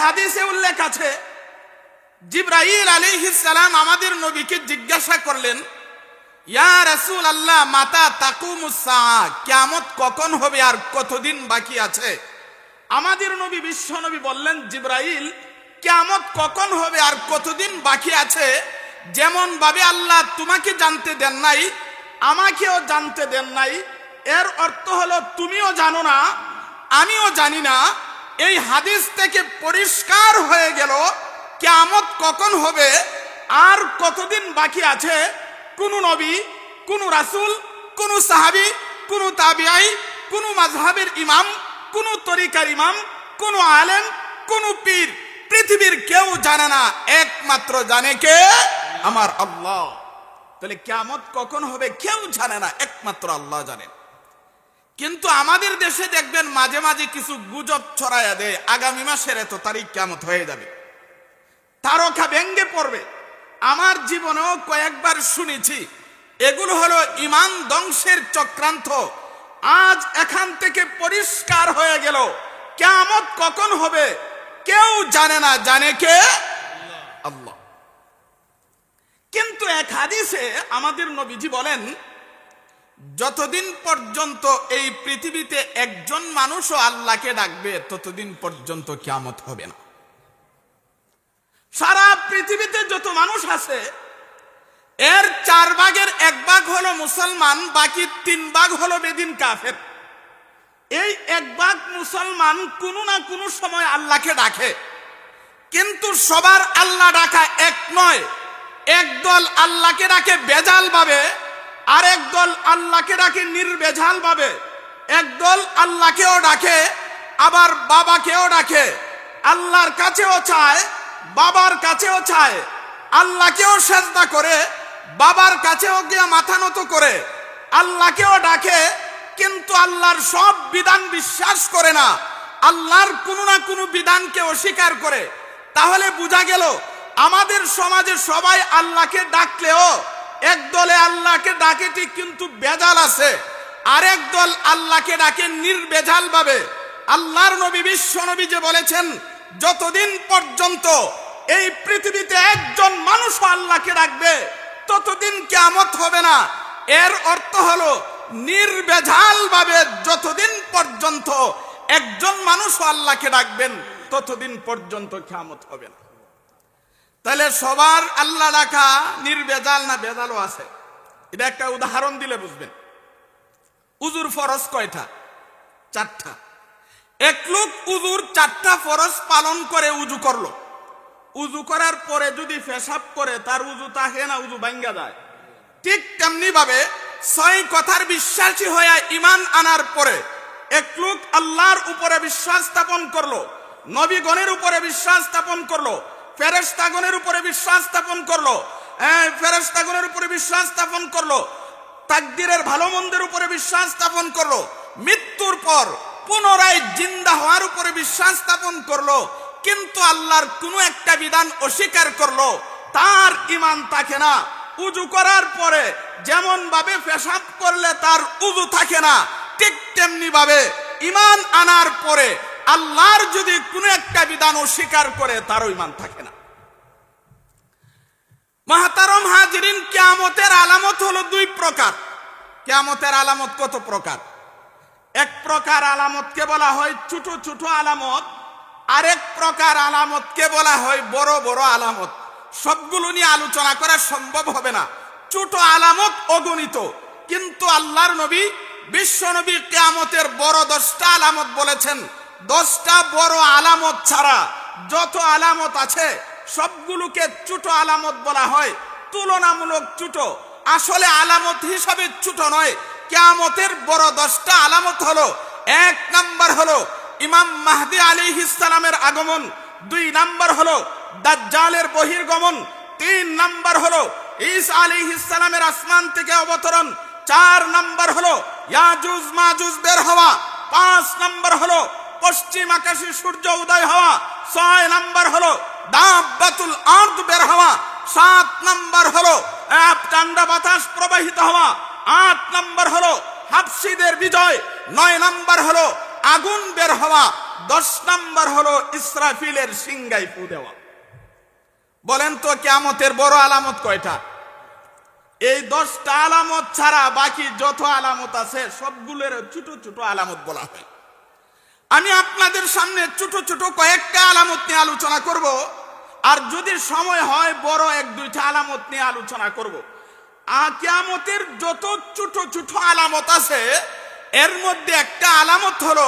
হাদিসে উল্লেখ আছে, জিবরাইল আলাইহিস সালাম আমাদের নবীকে জিজ্ঞাসা করলেন, ইয়া রাসূলুল্লাহ মাতা তাকুমুস সাআ, কিয়ামত কখন হবে আর কতদিন বাকি আছে? আমাদের নবী বিশ্ব নবী বললেন, জিবরাইল, কিয়ামত কখন হবে আর কতদিন বাকি আছে, যেমন ভাবে আল্লাহ তোমাকে জানতে দেন নাই, আমাকেও জানতে দেন নাই। এর অর্থ হলো তুমিও জানো না, আমিও জানি না। এই হাদিস থেকে পরিষ্কার হয়ে গেল কিয়ামত কখন হবে আর কতদিন বাকি আছে কোন নবী, কোন রাসূল, কোন সাহাবী, কোন তাবিঈ, কোন মাযহাবের ইমাম, কোন তরিকার ইমাম, কোন আলেম, কোন পীর, পৃথিবীর কেউ জানে না, একমাত্র জানে কে? আমার আল্লাহ। তাহলে কিয়ামত কখন হবে কেউ জানে না, একমাত্র আল্লাহ জানেন। কিন্তু আমাদের দেশে দেখবেন মাঝে মাঝে কিছু গুজব ছড়ায়া দেয়, আগামী মাসের এত তারিখ কিয়ামত হয়ে যাবে, তারকা ভেঙ্গে পড়বে। আমার জীবনেও কয়েকবার শুনেছি। এগুলো হলো ঈমান ধ্বংসের চক্রান্ত। আজ এখান থেকে পরিষ্কার হয়ে গেল কিয়ামত কখন হবে কেউ জানে না, জানে কে? আল্লাহ। কিন্তু এক হাদিসে আমাদের নবীজি বলেন, যতদিন পর্যন্ত এই পৃথিবীতে একজন মানুষও আল্লাহকে ডাকবে ততদিন পর্যন্ত কিয়ামত হবে না। সারা পৃথিবীতে যত মানুষ আছে এর 4 ভাগের 1 ভাগ হলো মুসলমান, বাকি 3 ভাগ হলো বেদিন কাফের। এই 1 ভাগ মুসলমান কোনো না কোনো সময় আল্লাহকে ডাকে, কিন্তু সবার আল্লাহ ডাকা এক নয়। একদল আল্লাহকে ডাকে বেজাল ভাবে, আর একদল আল্লাহকে ডাকে নির্বেজাল ভাবে। একদল আল্লাহকেও ডাকে, আবার বাবাকেও ডাকে, আল্লাহর কাছেও চায়, বাবার কাছেও চায়, আল্লাহকেও সেজদা করে, বাবার কাছেও গিয়ে মাথা নত করে, আল্লাহকেও ডাকে, কিন্তু আল্লাহর সব বিধান বিশ্বাস করে না, আল্লাহর কোনো না কোনো বিধানকে অস্বীকার করে। তাহলে বোঝা গেল আমাদের সমাজে সবাই আল্লাহকে ডাকলেও একদলে আল্লাহকে ডাকে ঠিক, কিন্তু বেজাল আছে, আরেক দল আল্লাহকে ডাকে নির্বেজাল ভাবে। আল্লাহর নবী বিশ্ব নবী যে বলেছেন, যতদিন পর্যন্ত এই পৃথিবীতে একজন মানুষ আল্লাহকে ডাকবে ততদিন কিয়ামত হবে না। এর অর্থ হলো নির্বেজাল ভাবে যতদিন পর্যন্ত একজন মানুষ আল্লাহকে ডাকবেন ততদিন পর্যন্ত কিয়ামত হবে না। তাহলে সবার আল্লাহ ডাকা নির্বেজাল না বেজালও আছে? এটা একটা উদাহরণ দিলে বুঝবেন। উজুর ফরজ কয়টা? 4টা। এক লোক উজুর 4টা ফরজ পালন করে উজু করলো, উজু করার পরে যদি পেশাব করে তার উজু থাকে না, উজু ভাঙ্গা যায়। ঠিক তেমনি ভাবে 6 কথার বিশ্বাসী হয়ে ঈমান আনার পরে এক লোক আল্লাহর উপরে বিশ্বাস স্থাপন করলো, নবীগণের উপরে বিশ্বাস স্থাপন করলো, ফেরেশতাগণের উপরে বিশ্বাস স্থাপন করলো, ফেরেশতাগণের উপরে বিশ্বাস স্থাপন করলো, তাকদীরের ভালো মন্দের উপরে বিশ্বাস স্থাপন করলো, মৃত্যুর পর পুনরায় জিন্দা হওয়ার উপরে বিশ্বাস স্থাপন করলো, কিন্তু আল্লাহর কোনো একটা বিধান অস্বীকার করলো, তার ঈমান থাকে না। উজু করার পরে যেমন ভাবে পেশাব করলে তার উজু থাকে না, ঠিক তেমনি ভাবে ঈমান আনার পরে আল্লাহর যদি কোনো একটা বিধান অস্বীকার করে তারও ঈমান থাকে না। মুহতারাম হাজিরিন, কিয়ামতের আলামত হলো 2 প্রকার। কিয়ামতের আলামত কত প্রকার? এক প্রকার আলামতকে বলা হয় ছোট ছোট আলামত, আরেক প্রকার আলামতকে বলা হয় বড় বড় আলামত। সবগুলো নিয়ে আলোচনা করা সম্ভব হবে না, ছোট আলামত অগণিত। কিন্তু আল্লাহর নবী বিশ্ব নবী কিয়ামতের বড় 10টা আলামত বলেছেন। 10টা বড় আলামত ছাড়া যত আলামত আছে সবগুলোকে ছোট আলামত বলা হয়, তুলনামূলক ছোট। আসলে আলামত হিসাবে ছোট নয়। কিয়ামতের বড় 10টা আলামত হলো, 1 নাম্বার হলো ইমাম মাহদী আলাইহিস সালামের আগমন, 2 নাম্বার হলো দাজ্জালের বহির্গমন, 3 নাম্বার হলো ঈসা আলাইহিস সালামের আসমান থেকে অবতরণ, 4 নাম্বার হলো ইয়াজুজ মাজুজ বের হওয়া, 5 নাম্বার হলো পশ্চিম আকাশে সূর্য উদয় হওয়া, 6 নাম্বার হলো দাব্বাতুল আরদ বের হওয়া, 7 নাম্বার হলো ঠান্ডা বাতাস প্রবাহিত হওয়া, 8 নাম্বার হলো হাবশীদের বিজয়, 9 নাম্বার হলো আগুন বের হওয়া, 10 নাম্বার হলো ইসরাফিলের সিংগায় ফু দেওয়া। বলেন তো কিয়ামতের বড় আলামত কয়টা? এই 10টা আলামত ছাড়া বাকি যত আলামত আছে সবগুলোর ছোট ছোট আলামত বলা হয়। আমি আপনাদের সামনে ছোট ছোট কয়েকটা আলামত নিয়ে আলোচনা করব, আর যদি সময় হয় বড় 1-2টা আলামত নিয়ে আলোচনা করব। কিয়ামতের যত ছোট ছোট আলামত আছে এর মধ্যে একটা আলামত হলো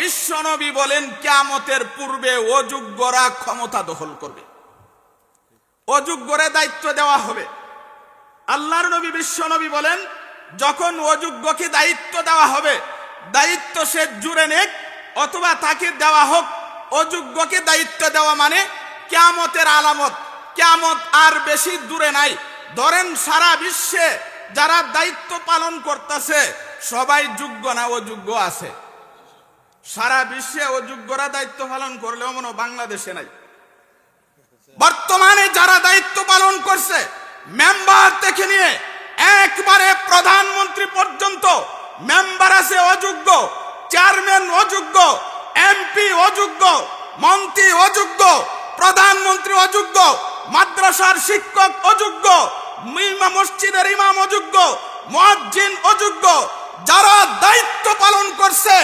বিশ্বনবী বলেন কিয়ামতের পূর্বে অযোগ্যরা ক্ষমতা দখল করবে, অযোগ্যরা দায়িত্ব দেওয়া হবে। আল্লাহর নবী বিশ্বনবী বলেন যখন অযোগ্যকে দায়িত্ব দেওয়া হবে, দায়িত্ব সে জুড়ে নেক অথবা তাকে দেওয়া হোক, অযোগ্যকে দায়িত্ব দেওয়া মানে কিয়ামতের আলামত। কিয়ামত আর বেশি দূরে নাই। ধরেন সারা বিশ্বে যারা দায়িত্ব পালন করতেছে সবাই যোগ্য না অযোগ্য আছে? সারা বিশ্বে অযোগ্যরা দায়িত্ব পালন করলেও মনে হয় বাংলাদেশে নাই। বর্তমানে যারা দায়িত্ব পালন করছে মেম্বার থেকে নিয়ে একবারে প্রধানমন্ত্রী পর্যন্ত মেম্বার আছে অযোগ্য, চেয়ারম্যান অযোগ্য, এমপি অযোগ্য, মন্ত্রী অযোগ্য, প্রধানমন্ত্রী অযোগ্য, মাদ্রাসার শিক্ষক অযোগ্য, মসজিদের ইমাম অযোগ্য, মুয়াজ্জিন অযোগ্য। যারা দায়িত্ব পালন করছে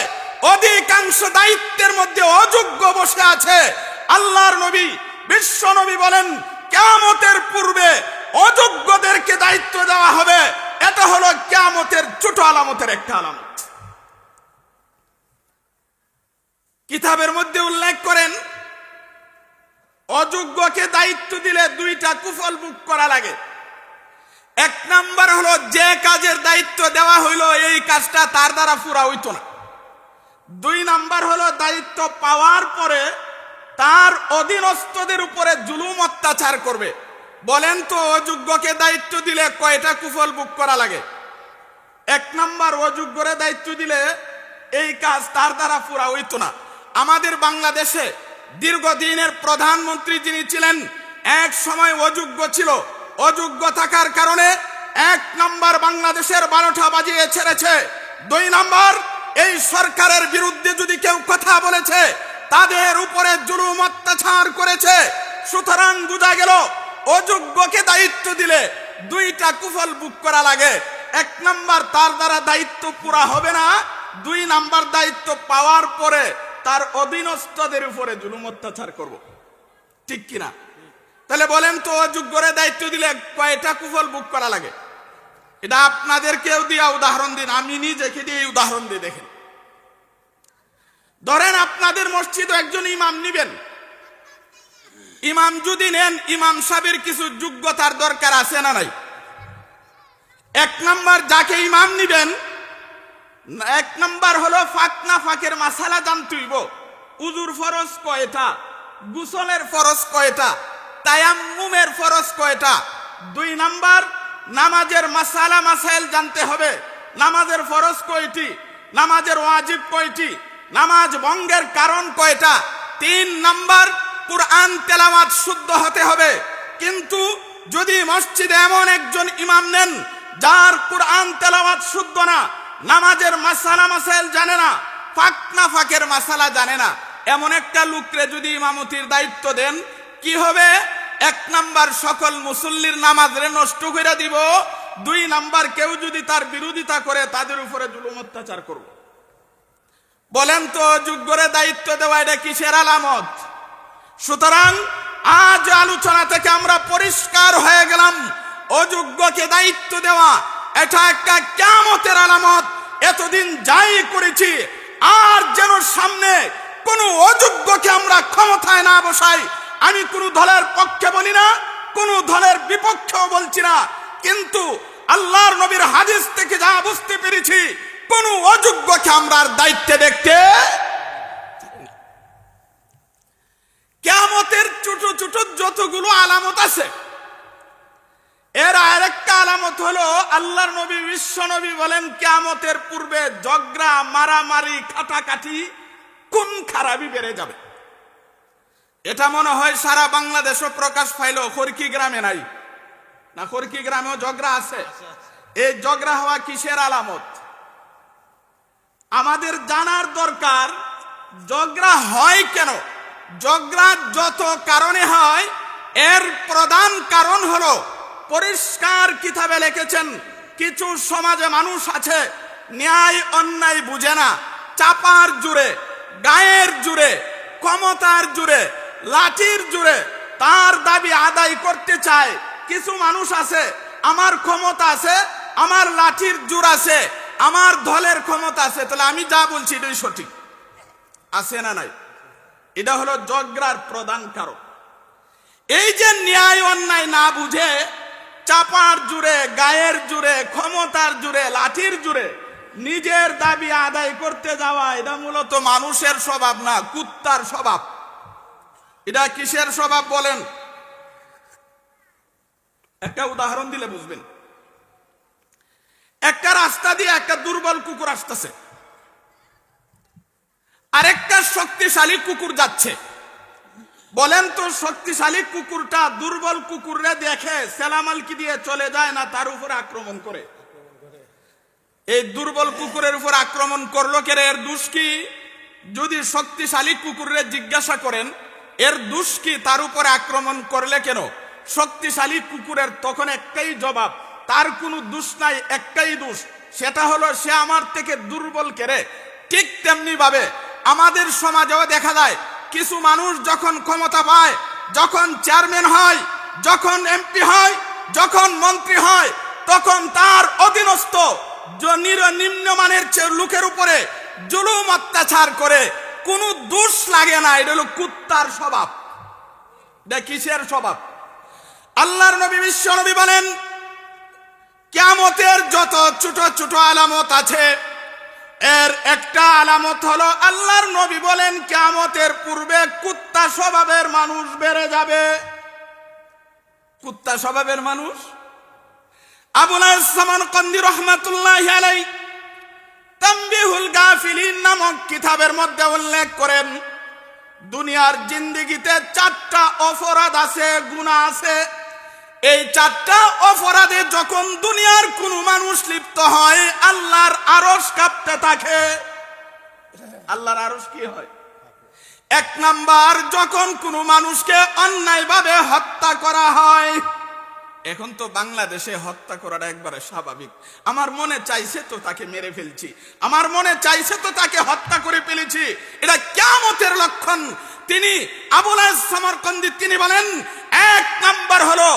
অধিকাংশ দায়িত্বের মধ্যে অযোগ্য বসে আছে। আল্লাহর নবী বিশ্ব নবী বলেন কিয়ামতের পূর্বে অযোগ্যদেরকে দায়িত্ব দেওয়া হবে। এটা হলো কিয়ামতের ছোট আলামতের একটা আলামত। কিতাবের মধ্যে উল্লেখ করেন অযোগ্যকে দায়িত্ব দিলে 2টা কুফল ভোগ করা লাগে। 1 নাম্বার হলো যে কাজের দায়িত্ব দেওয়া হইলো এই কাজটা তার দ্বারা পুরা হইতো না। 2 নাম্বার হলো দায়িত্ব পাওয়ার পরে তার অধীনস্থদের উপরে জুলুম অত্যাচার করবে। বলেন তো অযোগ্যকে দায়িত্ব দিলে কয়টা কুফল ভোগ করা লাগে? 1 নাম্বার, অযোগ্যরে দায়িত্ব দিলে এই কাজ তার দ্বারা পুরা হইতো না। আমাদের বাংলাদেশে দীর্ঘদিনের প্রধানমন্ত্রী যিনি ছিলেন এক সময় অযোগ্য ছিল। অযোগ্য থাকার কারণে 1 নাম্বার বাংলাদেশের 12টা বাজিয়ে ছেড়েছে। 2 নাম্বার, এই সরকারের বিরুদ্ধে যদি কেউ কথা বলেছে তাদের উপরে জুলুম অত্যাচার করেছে। সুতরাং বোঝা গেল অযোগ্যকে দায়িত্ব দিলে 2টা কুফল ভোগ করা লাগে। 1 নাম্বার, তার দ্বারা দায়িত্ব পুরা হবে না। 2 নাম্বার, দায়িত্ব পাওয়ার পরে তার অধীনস্থদের উপরে জুলুম অত্যাচার করব। ঠিক কিনা? তাহলে বলেন তো অযোগ্যরে দায়িত্ব দিলে কয়টা কুফল ভোগ করা লাগে? এটা আপনাদের কেউ দিয়া উদাহরণ দিন, আমি নিজেকে দিয়ে উদাহরণ দিয়ে দেখেন। ধরেন আপনাদের মসজিদে একজন ইমাম নিবেন। ইমাম যদি নেন, ইমাম সাহেবের কিছু যোগ্যতার দরকার আছে না নাই? 1 নাম্বার, যাকে ইমাম নিবেন 1 নাম্বার হলো ফাঁক না ফাঁকের মাসালা জানতে হইব। উজুর ফরজ কয়টা, গোসলের ফরজ কয়টা, তায়াম্মুমের ফরজ কয়টা। 2 নাম্বার, নামাজের মাসালা মাসাইল জানতে হবে। নামাজের ফরজ কয়টি, নামাজের ওয়াজিব কয়টি, নামাজ ভঙ্গের কারণ কয়টা। 3 নাম্বার, কুরআন তেলাওয়াত শুদ্ধ হতে হবে। কিন্তু যদি মসজিদে এমন একজন ইমাম নেন যার কুরআন তেলাওয়াত শুদ্ধ না, নামাজের মাসালা মাসাইল জানে না, ফাঁক না ফাঁকের মাসালা জানে না, এমন একটা লোককে যদি ইমামতির দায়িত্ব দেন কি হবে? 1 নাম্বার, সকল মুসল্লির নামাজরে নষ্ট করে দিব। 2 নাম্বার, কেউ যদি তার বিরোধিতা করে তাদের উপরে জুলুম অত্যাচার করব। বলেন তো অযোগ্যরে দায়িত্ব দেওয়া এটা কিসের আলামত? সুতরাং আজ আলোচনা থেকে আমরা পরিষ্কার হয়ে গেলাম অযোগ্যকে দায়িত্ব দেওয়া এটা একটা কিয়ামতের আলামত। এতদিন যাই করেছি আর যেন সামনে কোনো অযোগ্যকে আমরা ক্ষমতায় না বসাই। আমি কোনো দলের পক্ষে বলি না, কোনো দলের বিপক্ষেও বলছি না, কিন্তু আল্লাহর নবীর হাদিস থেকে যা বুঝতে পেরেছি কোন অযোগ্যকে আমরা দায়িত্বে দেখতে। কিয়ামতের ছোট ছোট যতগুলো আলামত আছে এর আরেকটা আলামত হলো আল্লাহর নবী বিশ্ব নবী বলেন কিয়ামতের পূর্বে ঝগড়া, মারামারি, কাটাকাটি, খুন খারাপি বেড়ে যাবে। এটা মনে হয় সারা বাংলাদেশও প্রকাশ পাইল, খড়কি গ্রামে নাই না? খড়কি গ্রামেও ঝগড়া আছে। এই ঝগড়া হওয়া কিসের আলামত? আমাদের জানার দরকার ঝগড়া হয় কেন? ঝগড়া যত কারণে হয়, এর প্রধান কারণ হলো পরিষ্কার কিতাবে লিখেছেন, কিছু সমাজে মানুষ আছে ন্যায় অন্যায় বুঝে না, চাপার জোরে, গায়ের জোরে, ক্ষমতার জোরে, লাঠির জোরে তার দাবি আদায় করতে চায়। কিছু মানুষ আছে, আমার ক্ষমতা আছে, আমার লাঠির জোর আছে, আমার দলের ক্ষমতা আছে, তাহলে আমি যা বলছি এটাই সঠিক, আছে না নাই? এটা হলো ঝগড়ার প্রধান কারণ। এই যে ন্যায় অন্যায় না বুঝে চাপার জুড়ে, গায়ের জুড়ে, ক্ষমতার জুড়ে, লাঠির জুড়ে নিজের দাবি আদায় করতে যাওয়া, এটা মূলত মানুষের স্বভাব না, কুত্তার স্বভাব। এটা কিসের স্বভাব বলেন? একটা উদাহরণ দিলে বুঝবেন। একটা রাস্তা দিয়ে একটা দুর্বল কুকুর আসতেছে, আরেকটা শক্তিশালী কুকুর যাচ্ছে। বলেন তো, শক্তিশালী কুকুরটা দুর্বল কুকুররে দেখে সেলামালকি দিয়ে চলে যায় না তার উপর আক্রমণ করে? এই দুর্বল কুকুরের উপর আক্রমণ করলো কে? এর দোষ কি? যদি শক্তিশালী কুকুররে জিজ্ঞাসা করেন এর দোষ কি, তার উপর আক্রমণ করলে কেন, শক্তিশালী কুকুরের তখন একটাই জবাব, তার কোনো দোষ নাই, একটাই দোষ, সেটা হলো সে আমার থেকে দুর্বল কেরে। ঠিক তেমনি ভাবে আমাদের সমাজেও দেখা যায়, কিছু মানুষ যখন ক্ষমতা পায়, যখন চেয়ারম্যান হয়, যখন এমপি হয়, যখন মন্ত্রী হয়, তখন তার অধীনস্থ নিম্নমানের লোকের উপরে জুলুম অত্যাচার করে, কোনো দোষ লাগে না। এটা হলো কুত্তার স্বভাব। এটা কিসের স্বভাব? আল্লাহর নবী বিশ্ব নবী বলেন, কিয়ামতের যত ছোট ছোট আলামত আছে, এর একটা আলামত হলো, আল্লাহর নবী বলেন, কিয়ামতের পূর্বে কুত্তা স্বভাবের মানুষ বেড়ে যাবে। কুত্তা স্বভাবের মানুষ। আবুল সামানকান্দি রাহমাতুল্লাহি আলাইহি তানবিহুল গাফিলিন নামক কিতাবের মধ্যে উল্লেখ করেন, দুনিয়ার জিন্দেগিতে 4টা অপরাধ আছে, গুনাহ আছে। এই 4টা অপরাধে যখন দুনিয়ার কোন মানুষ লিপ্ত হয়, আল্লাহর আরশ কাঁপতে থাকে। আল্লাহর আরশ কি হয়? 1 নাম্বার, যখন কোন মানুষকে অন্যায়ভাবে হত্যা করা হয়। এখন তো বাংলাদেশে হত্যা করাটা একবারে স্বাভাবিক। আমার মনে চাইছে তো তাকে মেরে ফেলছি, আমার মনে চাইছে তো তাকে হত্যা করে ফেলেছি, এটা কিয়ামতের লক্ষণ। তিনি আবুল সামারকান্দি তিনি বলেন, 1 নাম্বার হলো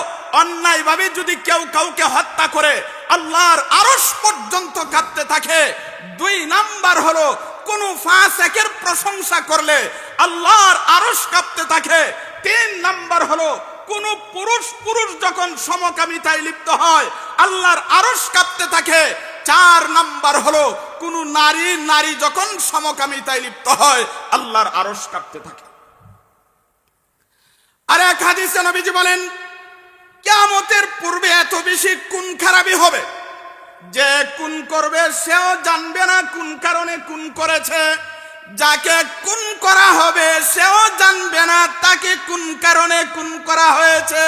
অন্যায়ভাবে যদি কেউ কাউকে হত্যা করে আল্লাহর আরশ পর্যন্ত কাঁপতে থাকে। 2 নাম্বার হলো কোন ফাসিকের প্রশংসা করলে আল্লাহর আরশ কাঁপতে থাকে। 3 নাম্বার হলো কোন পুরুষ যখন সমকামিতায় লিপ্ত হয় আল্লাহর আরশ কাঁপতে থাকে। 4 নাম্বার হলো কোন নারী যখন সমকামিতায় লিপ্ত হয় আল্লাহর আরশ কাঁপতে থাকে। আর এক হাদিসে নবীজি বলেন, কিয়ামতের পূর্বে এত বেশি খুন খারাপি হবে, যে খুন করবে সেও জানবে না কোন কারণে খুন করেছে, যাকে খুন করা হবে সেও জানবে না তাকে কোন কারণে খুন করা হয়েছে।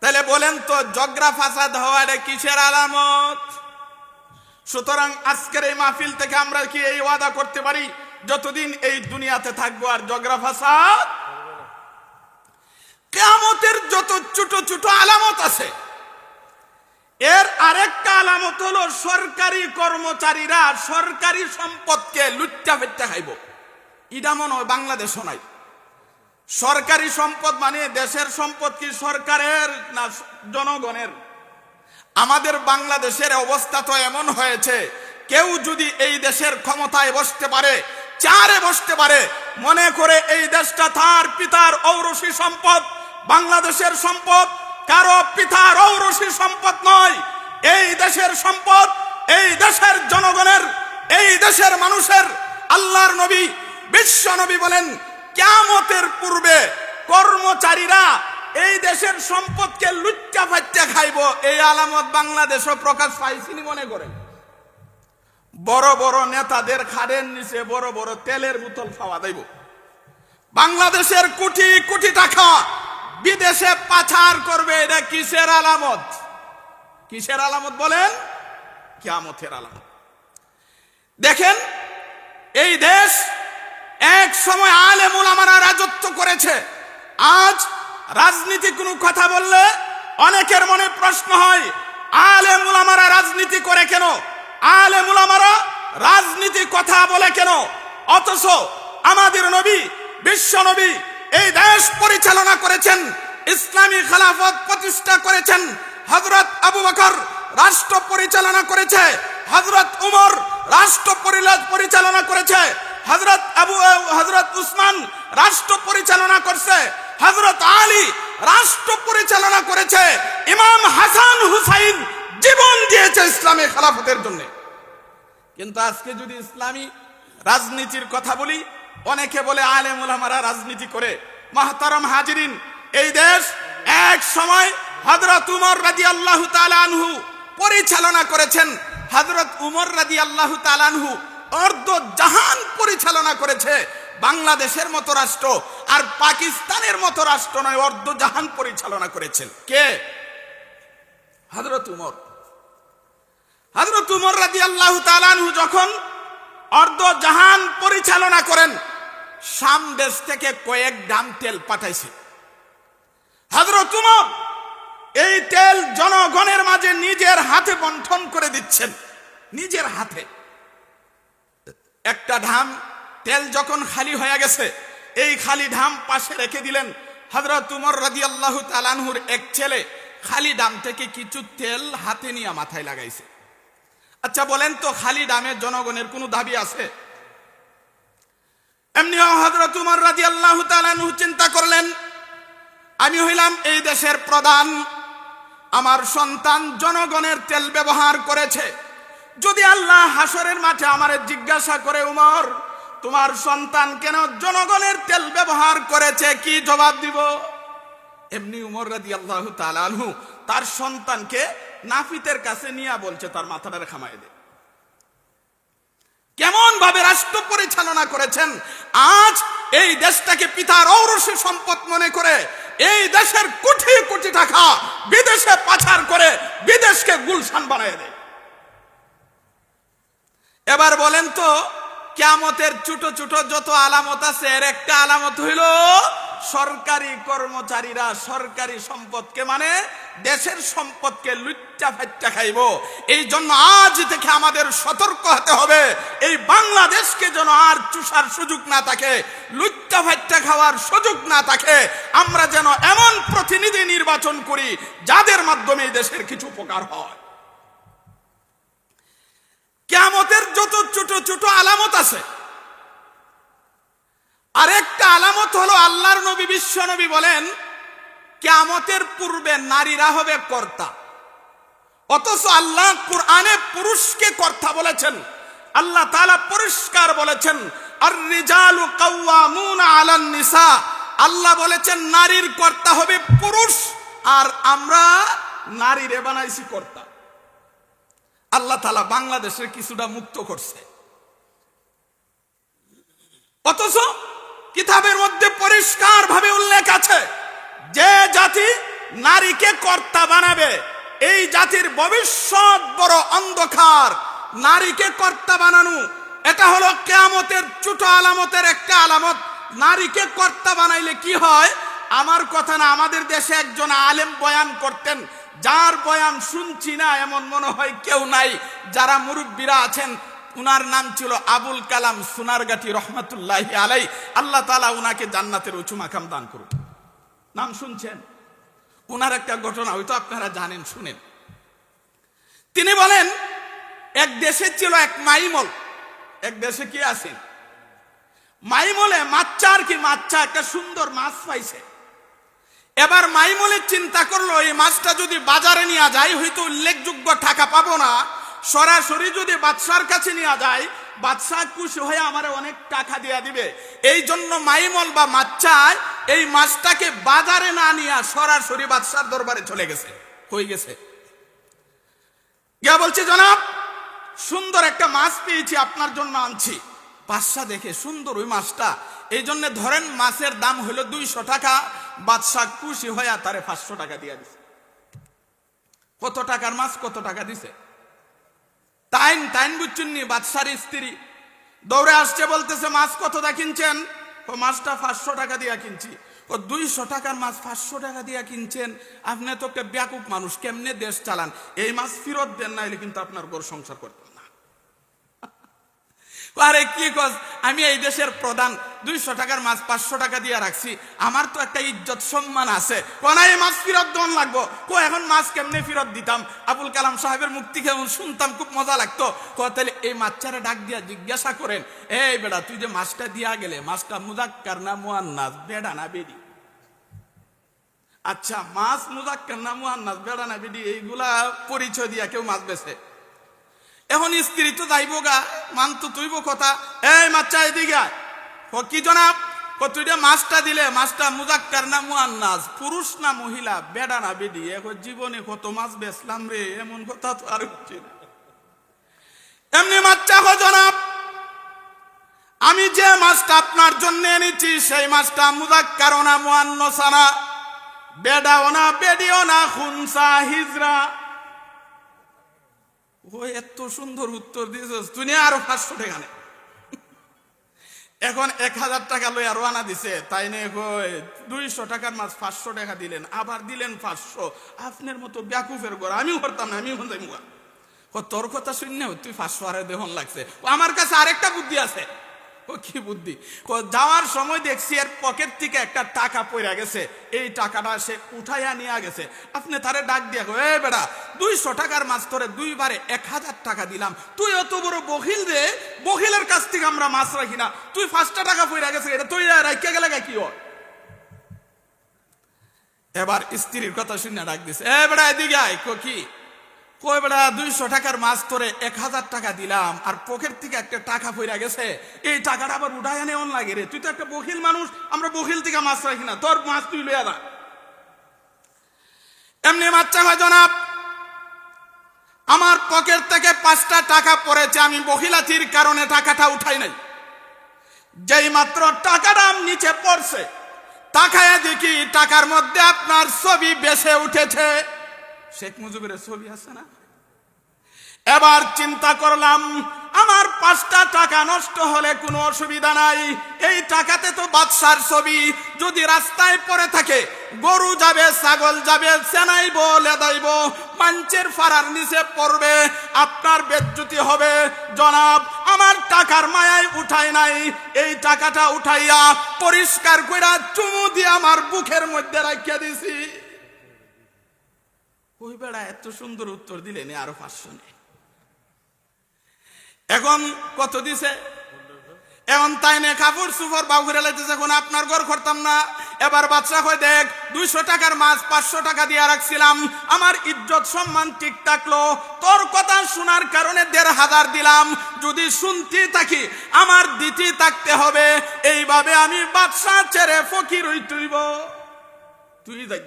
তাহলে বলেন তো, ঝগড়া ফাসাদ হওয়ার কিসের আলামত? সুতরাং আজকের এই মাহফিল থেকে আমরা কি এই ওয়াদা করতে পারি, যতদিন এই দুনিয়াতে থাকবো আর ঝগড়া ফাসাদ? কিয়ামতের যত ছোট ছোট আলামত আছে, এর আরেকটা আলামত হলো সরকারি কর্মচারীরা সরকারি সম্পদকে লুট্টা ফেট্টা খাইব। এটা মনে হয় বাংলাদেশও নাই। সরকারি সম্পদ মানে দেশের সম্পদ কি সরকারের না জনগণের? আমাদের বাংলাদেশের অবস্থা তো এমন হয়েছে, কেউ যদি এই দেশের ক্ষমতায় বসতে পারে, চেয়ারে বসতে পারে, মনে করে এই দেশটা তার পিতার ঔরসী সম্পদ। বাংলাদেশের সম্পদ কারো পিতার ঔরসী সম্পদ নয়। এই দেশের সম্পদ এই দেশের জনগণের, এই দেশের মানুষের। আল্লাহর নবী বিশ্ব নবী বলেন, কিয়ামতের পূর্বে কর্মচারীরা এই দেশের সম্পদকে লুট্টা ফাট্টা খাইব। এই আলামত বাংলাদেশও প্রকাশ পাইছিনি মনে করেন? বড় বড় নেতাদের খাড়ের নিচে বড় বড় তেলের বোতল খাওয়া দেব। বাংলাদেশের কোটি কোটি টাকা বিদেশে পাচার করবে। এটা কিসের আলামত? কিসের আলামত বলেন? কিয়ামতের আলামত। দেখেন, এই দেশ এক সময় আলেম উলামারা রাজত্ব করেছে। আজ রাজনীতি কোনো কথা বললে অনেকের মনে প্রশ্ন হয়, আলেম উলামারা রাজনীতি করে কেন, আলেম উলামারা রাজনীতি কথা বলে কেন? অথচ আমাদের নবী, বিশ্ব নবী এই দেশ পরিচালনা করেছেন, ইসলামী খেলাফত প্রতিষ্ঠা করেছেন। হযরত আবু বকর রাষ্ট্র পরিচালনা করেছে, হযরত উমর রাষ্ট্র পরিচালনা করেছে, হযরত উসমান রাষ্ট্র পরিচালনা করছে, হযরত আলী রাষ্ট্র পরিচালনা করেছে, ইমাম হাসান হুসাইন জীবন দিয়েছে ইসলামী খেলাফতের জন্য। কিন্তু আজকে যদি ইসলামী রাজনীতির কথা বলি, অনেকে বলে আলেম উলামারা রাজনীতি করে। মুহতারাম হাজিরিন, এই দেশ এক সময় হযরত উমর রাদিয়াল্লাহু তাআলা আনহু পরিচালনা করেছেন। হযরত উমর রাদিয়াল্লাহু তাআলা আনহু অর্ধ জাহান পরিচালনা করেছে। বাংলাদেশের মতো রাষ্ট্র আর পাকিস্তানের মতো রাষ্ট্র নয়, অর্ধ জাহান পরিচালনা করেছেন কে? হযরত উমর। হযরত উমর রাদিয়াল্লাহু তাআলা আনহু যখন অর্ধ জাহান পরিচালনা করেন, শাম দেশ থেকে কয়েক ডাম তেল পাঠাইছে। হযরত উমর এই তেল জনগণের মাঝে নিজের হাতে বন্টন করে দিচ্ছেন, নিজের হাতে। একটা ঢাম তেল যখন খালি হয়ে গেছে, এই খালি ঢাম পাশে রেখে দিলেন। হযরত উমর রাদিয়াল্লাহু তাআলা আনহুর এক ছেলে খালি ডাম থেকে কিছু তেল হাতে নিয়ে মাথায় লাগাইছে। আচ্ছা বলেন তো, খালি ডামে জনগণের কোনো দাবি আছে? এমনিও হযরত উমর রাদিয়াল্লাহু তাআলা আনহু চিন্তা করলেন, আমি হইলাম এই দেশের প্রধান, আমার সন্তান জনগণের তেল ব্যবহার করেছে। যদি আল্লাহ হাসরের মাঠে আমারে জিজ্ঞাসা করে, উমর তোমার সন্তান কেন জনগণের তেল ব্যবহার করেছে, কি জবাব দিব? এমনি উমর রাদিয়াল্লাহু তাআলা আনহু তার সন্তানকে নাফিতের কাছে নিয়ে বলছে, তার মাথাটা খামায় দে। কেমন ভাবে রাষ্ট্র পরিচালনা করেছেন। আজ এই দেশটাকে পিতার ঔরসী সম্পদ মনে করে এই দেশের কোটি কোটি টাকা বিদেশে পাচার করে বিদেশকে গুলশান বানিয়ে দেয়। এবার বলেন তো, কিয়ামতের ছোট ছোট যত আলামত আছে, এর একটা আলামত হইল সরকারি কর্মচারীরা সরকারি সম্পদকে, মানে দেশের সম্পদকে লুচ্চা ফাচ্চা খাইব। এই জন্য আজ থেকে আমাদের সতর্ক হতে হবে, এই বাংলাদেশকে যেন আর চুষার সুযোগ না থাকে, লুচ্চা ফাচ্চা খাওয়ার সুযোগ না থাকে। আমরা যেন এমন প্রতিনিধি নির্বাচন করি যাদের মাধ্যমে এই দেশের কিছু উপকার হয়। কিয়ামতের যত ছোট ছোট আলামত আছে, আরেকটা আলামত হলো আল্লাহর নবী বিশ্ব নবী বলেন, কিয়ামতের পূর্বে নারীরা হবে কর্তা। অথচ আল্লাহ কুরআনে পুরুষকে কর্তা বলেছেন। আল্লাহ তাআলা পরিষ্কার বলেছেন, আর রিজালু কাওয়ামুনা আলান নিসা। আল্লাহ বলেছেন নারীর কর্তা হবে পুরুষ, আর আমরা নারীরে বানাইছি কর্তা। আল্লাহ তাআলা বাংলাদেশের কিছুটা মুক্ত করছে। অথচ কিতাবের মধ্যে পরিষ্কার ভাবে উল্লেখ আছে, যে জাতি নারীকে কর্তা বানাবে এই জাতির ভবিষ্যৎ বড় অন্ধকার। নারীকে কর্তা বানানো, এটা হলো কিয়ামতের ছোট আলামতের একটা আলামত। নারীকে কর্তা বানাইলে কি হয়? আমার কথা না, আমাদের দেশে একজন আলেম বয়ান করতেন, যার বয়ান শুনছি না এমন মনে হয় কেউ নাই। যারা মুরব্বীরা আছেন, উনার নাম ছিল আবুল কালাম সোনারগাটি রহমাতুল্লাহি আলাই। আল্লাহ তাআলা উনাকে জান্নাতের উঁচু মাকাম দান করুন। নাম শুনছেন? উনার একটা ঘটনা হয়তো আপনারা জানেন, শুনেন। তিনি বলেন, এক দেশে ছিল এক মাইমল। এক দেশে কি আছেন? মাইমলে মাচ্চা, আর কি মাচ্চা একটা সুন্দর মাছ পাইছে। এবার মাইমলে চিন্তা করলো, এই মাছটা যদি বাজারে নিয়ে যায় হয়তো উল্লেখযোগ্য টাকা পাবো না, সরাসরি যদি বাদশার কাছে নিয়ে যায় বাদশা খুশি হয়ে আমারে অনেক টাকা দিয়া দিবে। এই জন্য মাইমল বা মাচ্চায় এই মাছটাকে বাজারে না নিয়ে সরাসরি বাদশার দরবারে চলে গেছে। হয়ে গেছে গিয়া বলছে, জনাব সুন্দর একটা মাছ পেয়েছি, আপনার জন্য আনছি। বাদশা দেখে সুন্দর ওই মাছটা, এই জন্য ধরেন মাছের দাম হলো 200 টাকা। বাদশা খুশি হয়ে তারে 500 টাকা দিয়া দিছে। কত টাকার মাছ, কত টাকা দিছে? তাইন বুঝছেন নি? বাদশার স্ত্রী দৌড়ে আসছে, বলতেছে মাছ কত দা কিনছেন? ও মাছটা 500 টাকা দিয়া কিনছি। ও 200 টাকার মাছ 500 টাকা দিয়া কিনছেন? আপনি তো একটা ব্যাকুপ মানুষ, কেমনে দেশ চালান? এই মাছ ফেরত দেন, নাইলে কিন্তু আপনার ঘর সংসার করতেন না। আরে কি কস, আমি এই দেশের প্রধান, 200 টাকার মাছ 500 টাকা দিয়ে রাখছি, আমার তো একটা ইজ্জত সম্মান আছে, কোনা এই মাছ ফেরত দেন লাগবো। এখন মাছ কেমনে ফেরত দিতাম? আবুল কালাম সাহেবের মুক্তি কেমন শুনতাম, খুব মজা লাগতো। তাহলে এই মাছটারে ডাক দিয়া জিজ্ঞাসা করেন, এই বেটা তুই যে মাছটা দিয়া গেলে, মাছটা মুজাক্কার না মুয়ান্নাস, বেডা না বেডি? আচ্ছা, মাছ মুজাক্কার না মুয়ান্নাস, বেডা না বেডি, এইগুলা পরিচয় দিয়া কেউ মাছ বেছে? এখন স্ত্রী তো যাইব গা, মান তো তুইব কথা, এই মাছটা এদিকে আয়। ও কি জনাব? তুই যে মাছটা দিলে, মাছটা মুজাক্কার না মুয়ান্নাস, পুরুষ না মহিলা, বেডা না বেডি? এখন জীবনে কত মাছ বেচলাম রে, এমন কথা তো আর হচ্ছে না। এমনি মাছটা কো জনাব, আমি যে মাছটা আপনার জন্য এনেছি, সেই মাছটা মুজাক্কার না মুয়ান্নাস না, বেডাও না বেডিও না, খুনসা হিজরা। ও এত সুন্দর উত্তর দিয়েছিস তুই, আরো 500 টাকা নে। এখন 1000 টাকা লইয়া রওনা দিছে, তাই নে 200 টাকার মাছ 500 টাকা দিলেন, আবার দিলেন 500। আপনার মতো ব্যাকুফের ঘর আমিও করতাম না, আমিও যাই মুগা। তোর কথা শুনে তুই 500 আরে দেহন লাগছে। আমার কাছে আরেকটা বুদ্ধি আছে। ও কি বুদ্ধি? যাওয়ার সময় দেখছি এর পকেট থেকে একটা টাকা পড়ে গেছে, এই টাকাটা সে উঠাইয়া নিয়ে গেছে। আপনি তারে ডাক দিয়া গো, এ বেড়া 200 টাকার মাছ তোরে 2 বারে 1000 টাকা দিলাম, তুই অত বড় বখিল রে, বখিলের কাছ থেকে আমরা মাছ রাখি না, তুই 5টা টাকা পড়ে গেছে, এটা তুই রাখিয়া গেলে কি হয়? এবার স্ত্রীর কথা শুনে ডাক দিছে, এ বেড়া এদিকে আয়। কি কই বেড়া, 200 টাকার মাছ তোরে 1000 টাকা দিলাম, আর পকেট থেকে একটা টাকা পড়ে গেছে, এই টাকাটা আবার উঠাইয়া নেওয়ান লাগে রে, তুই তো একটা বখিল মানুষ, আমরা বখিল থেকে মাছ রাখি না, তোর মাছ তুই লইয়া যা। এমনি মাছটা হয় জনাব, আমার পকেট থেকে 5টা টাকা পড়েছে, আমি বখিলাতির কারণে টাকাটা উঠাই নাই। যেই মাত্র টাকাটা নিচে পড়ছে, তাকায়া দেখি টাকার মধ্যে আপনার ছবি বেশে উঠেছে, শেখ মুজিবের ছবি আছে না? এবার চিন্তা করলাম, আমার 5টা টাকা নষ্ট হলে কোনো অসুবিধা নাই, এই টাকাতে তো বাদশার ছবি, যদি রাস্তায় পড়ে থাকে, গরু যাবে, ছাগল যাবে, চেনাইব, লেদাইব, মাঞ্চের ফাড়ার নিচে পড়বে, আপনার বেজ্জতি হবে। জনাব, আমার টাকার মায়ায় উঠাই নাই, এই টাকাটা উঠাইয়া পরিষ্কার কইরা চুমু দিয়ে আমার বুকের মধ্যে রাখিয়া দিছি। ওই বেড়া এত সুন্দর উত্তর দিলেন, আরো 500 নেই। এখন কত দিছে? এখন তাই নে কাপড় সুপর বাউ করে লাইতেছে, এখন আপনার ঘর করতাম না। এবার বাদশা কই, দেখ 200 টাকার মাছ 500 টাকা দিয়ে রাখছিলাম, আমার ইজ্জত সম্মান ঠিক থাকলো, তোর কথা শোনার কারণে 1500 দিলাম, যদি শুনতে থাকি আমার দিতে থাকতে হবে, এইভাবে আমি বাদশা ছেড়ে ফকির হইতেইব। তুই দেখ,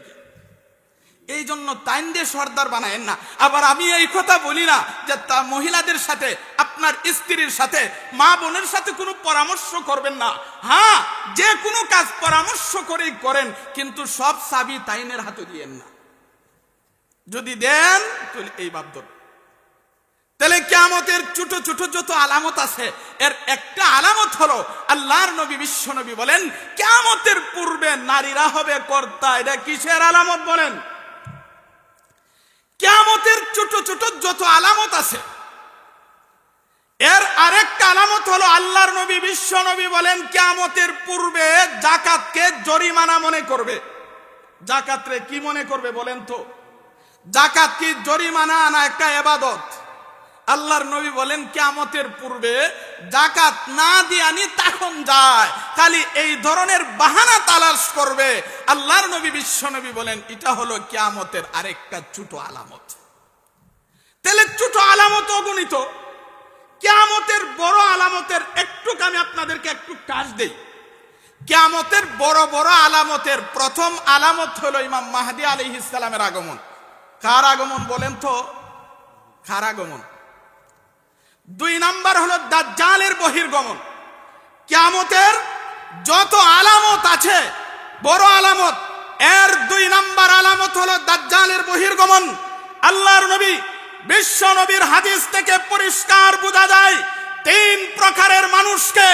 এই জন্য তাইন্দে সর্দার বানায়েন না। আবার আমি এই কথা বলি না যে তা মহিলাদের সাথে, আপনার স্ত্রীর সাথে, মা বোনের সাথে কোনো পরামর্শ করবেন না। হ্যাঁ, যে কোনো কাজ পরামর্শ করেই করেন, কিন্তু সব চাবি তাইনের হাতে দিয়েন না। যদি দেন তাহলে এই ভাব ধর। তাহলে কিয়ামতের ছোট ছোট যত আলামত আছে, এর একটা আলামত হলো আল্লাহর নবী বিশ্ব নবী বলেন, কিয়ামতের পূর্বে নারীরা হবে কর্তা। এটা কিসের আলামত বলেন? কিয়ামতের ছোট ছোট যত আলামত আছে, এর আরেকটা আলামত হলো আল্লাহর নবী বিশ্ব নবী বলেন, কিয়ামতের পূর্বে যাকাতকে জরিমানা মনে করবে। যাকাত রে কি মনে করবে বলেন তো? যাকাত কি জরিমানা না একটা ইবাদত? আল্লাহর নবী বলেন, কিয়ামতের পূর্বে যাকাত না দিয়ানি তখন যায়, খালি এই ধরনের বাহানা তালাশ করবে। আল্লাহর নবী বিশ্ব নবী বলেন, এটা হলো কিয়ামতের আরেকটা ছোট আলামত। তাহলে ছোট আলামত অগণিত, কিয়ামতের বড় আলামতের একটু আমি আপনাদেরকে একটু কাজ দেই। কিয়ামতের বড় বড় আলামতের প্রথম আলামত হলো ইমাম মাহদী আলাইহিস সালামের আগমন। কার আগমন বলেন তো? কার আগমন? 2 নাম্বার হলো দাজ্জালের বহির্গমন। কিয়ামতের যত আলামত আছে, বড় আলামত, এর 2 নাম্বার আলামত হলো দাজ্জালের বহির্গমন। আল্লাহর নবী বিশ্ব নবীর হাদিস থেকে পরিষ্কার বোঝা যায়, তিন প্রকারের মানুষকে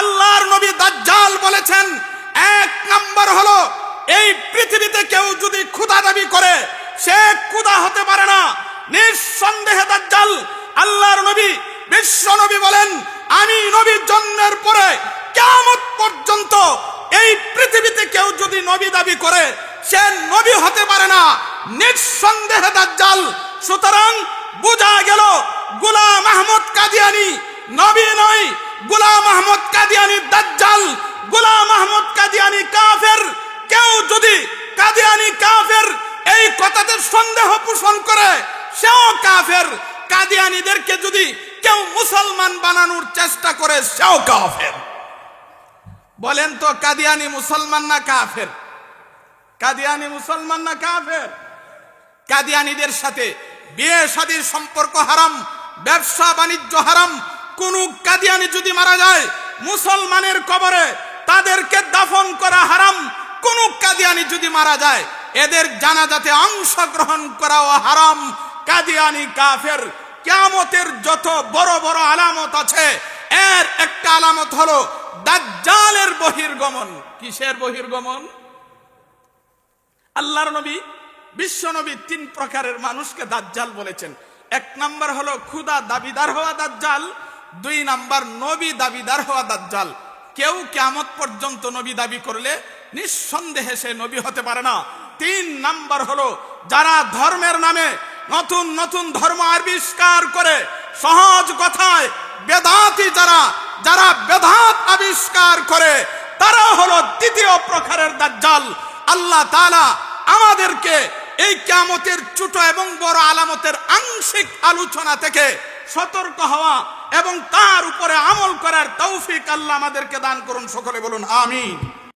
আল্লাহর নবী দাজ্জাল বলেছেন। এক নাম্বার হলো, এই পৃথিবীতে কেউ যদি খোদা দাবি করে সে খোদা হতে পারে না। নিঃসন্দেহে দাজ্জাল, আল্লাহর নবী বিশ্ব নবী বলেন, আমি নবী জন্মের পরে কিয়ামত পর্যন্ত এই পৃথিবীতে কেউ যদি নবী দাবি করে সে নবী হতে পারে না। নিঃসন্দেহে দাজ্জাল। সুতরাং বোঝা গেল গোলাম আহমদ কাদিয়ানী নবী নয়, গোলাম আহমদ কাদিয়ানী দাজ্জাল, গোলাম আহমদ কাদিয়ানী কাফের। কেউ যদি কাদিয়ানী কাফের এই কথাতে সন্দেহ পোষণ করে সেও কাফের। কাদিয়ানীদেরকে যদি কেউ মুসলমান বানানোর চেষ্টা করে সেও কাফের। বলেন তো কাদিয়ানী মুসলমান না কাফের? কাদিয়ানী মুসলমান না কাফের? কাদিয়ানীদের সাথে বিয়ে শাদীর সম্পর্ক হারাম, ব্যবসা বাণিজ্য হারাম। কোন কাদিয়ানী যদি মারা যায় মুসলমানের কবরে তাদেরকে দাফন করা হারাম। কোন কাদিয়ানী যদি মারা যায় এদের জানাজাতে অংশগ্রহণ করাও হারাম। কাদিয়ানী কাফের। কিয়ামতের যত বড় বড় আলামত আছে এর একটা আলামত হলো দাজ্জালের বহির্গমন। কিসের বহির্গমন? আল্লাহর নবী বিশ্ব নবী তিন প্রকারের মানুষকে দাজ্জাল বলেছেন। এক নাম্বার হলো খোদা দাবিদার হওয়া দাজ্জাল, দুই নাম্বার নবী দাবিদার হওয়া দাজ্জাল। কেউ কিয়ামত পর্যন্ত নবী দাবি করলে নিঃসন্দেহে সে নবী হতে পারে না। তিন নাম্বার হলো যারা ধর্মের নামে নতুন নতুন ধর্ম আবিষ্কার করে, সহজ কথায় বেদাতি যারা যারা বেদাত আবিষ্কার করে তারা হলো দ্বিতীয় প্রকারের দাজ্জাল। আল্লাহ তাআলা আমাদেরকে এই কিয়ামতের ছোট এবং বড় আলামতের আংশিক আলোচনা থেকে সতর্ক হওয়া এবং তার উপরে আমল করার তৌফিক আল্লাহ আমাদেরকে দান করুন। সকলে বলুন আমিন।